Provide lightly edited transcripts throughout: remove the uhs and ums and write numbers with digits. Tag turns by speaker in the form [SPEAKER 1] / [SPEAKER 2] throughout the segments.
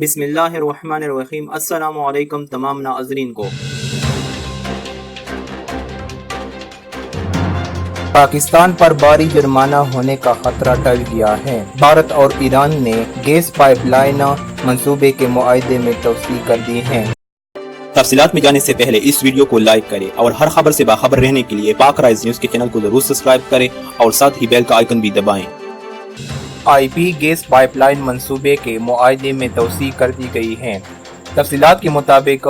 [SPEAKER 1] بسم اللہ الرحمن الرحیم۔ السلام علیکم تمام ناظرین کو۔ پاکستان پر بھاری جرمانہ ہونے کا خطرہ ٹل گیا ہے۔ بھارت اور ایران نے گیس پائپ لائن منصوبے کے معاہدے میں توسیع کر دی ہے۔
[SPEAKER 2] تفصیلات میں جانے سے پہلے اس ویڈیو کو لائک کریں اور ہر خبر سے باخبر رہنے کے لیے پاک رائز نیوز کے چینل کو ضرور سبسکرائب کریں اور ساتھ ہی بیل کا آئیکن بھی دبائیں۔
[SPEAKER 1] آئی پی گیس پائپ لائن منصوبے کے معاہدے میں توسیع کر دی گئی ہے۔ تفصیلات کے مطابق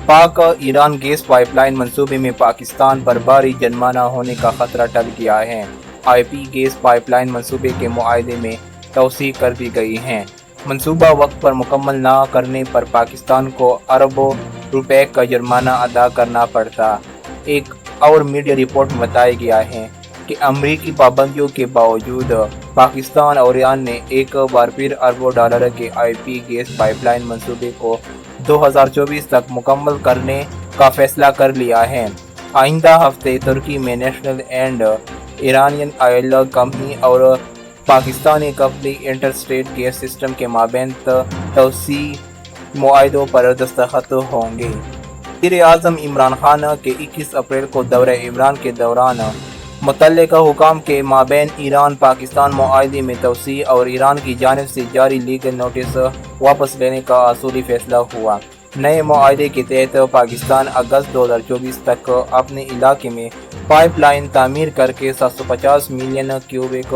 [SPEAKER 1] پاک ایران گیس پائپ لائن منصوبے میں پاکستان پر بھاری جرمانہ ہونے کا خطرہ ٹل گیا ہے۔ آئی پی گیس پائپ لائن منصوبے کے معاہدے میں توسیع کر دی گئی ہے۔ منصوبہ وقت پر مکمل نہ کرنے پر پاکستان کو اربوں روپے کا جرمانہ ادا کرنا پڑتا۔ ایک اور میڈیا رپورٹ میں بتایا گیا ہے کہ امریکی پابندیوں کے باوجود پاکستان اور ایران نے ایک بار پھر اربوں ڈالر کے آئی پی گیس پائپ لائن منصوبے کو 2024 تک مکمل کرنے کا فیصلہ کر لیا ہے۔ آئندہ ہفتے ترکی میں National and Iranian Oil Company اور Pakistani company Inter State Gas System کے مابین توسیع معاہدوں پر دستخط ہوں گے۔ وزیر اعظم عمران خان کے 21 اپریل کو دورہ ایران کے دوران متعلقہ حکام کے مابین ایران پاکستان معاہدے میں توسیع اور ایران کی جانب سے جاری لیگل نوٹس واپس لینے کا اصولی فیصلہ ہوا۔ نئے معاہدے کے تحت پاکستان اگست 2024 تک اپنے علاقے میں پائپ لائن تعمیر کر کے 750 ملین کیوبک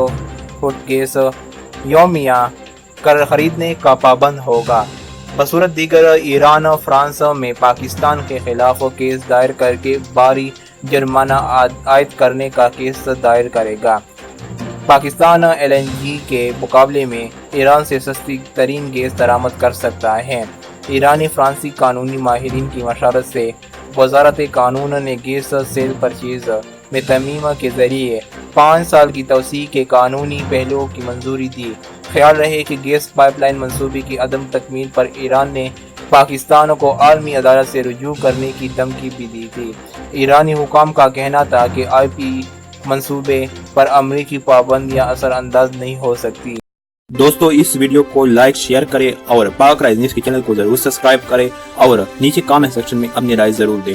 [SPEAKER 1] فٹ گیس یومیہ خریدنے کا پابند ہوگا۔ بصورت دیگر ایران فرانس میں پاکستان کے خلاف کیس دائر کر کے بھاری جرمانہ عائد کرنے کا کیس دائر کرے گا۔ پاکستان ایل این جی کے مقابلے میں ایران سے سستی ترین گیس درآمد کر سکتا ہے۔ ایرانی فرانسیسی قانونی ماہرین کی مشاورت سے وزارت قانون نے گیس سیل پرچیز میں ترمیم کے ذریعے 5 سال کی توسیع کے قانونی پہلوؤں کی منظوری دی۔ خیال رہے کہ گیس پائپ لائن منصوبے کی عدم تکمیل پر ایران نے پاکستان کو عالمی عدالت سے رجوع کرنے کی دھمکی بھی دی تھی۔ ایرانی حکام کا کہنا تھا کہ آئی پی منصوبے پر امریکی پابندیاں اثر انداز نہیں ہو سکتی۔
[SPEAKER 2] دوستو اس ویڈیو کو لائک شیئر کریں اور پاک رائز نیوز کے چینل کو ضرور سبسکرائب کریں اور نیچے کامنٹ سیکشن میں اپنی رائے ضرور دیں۔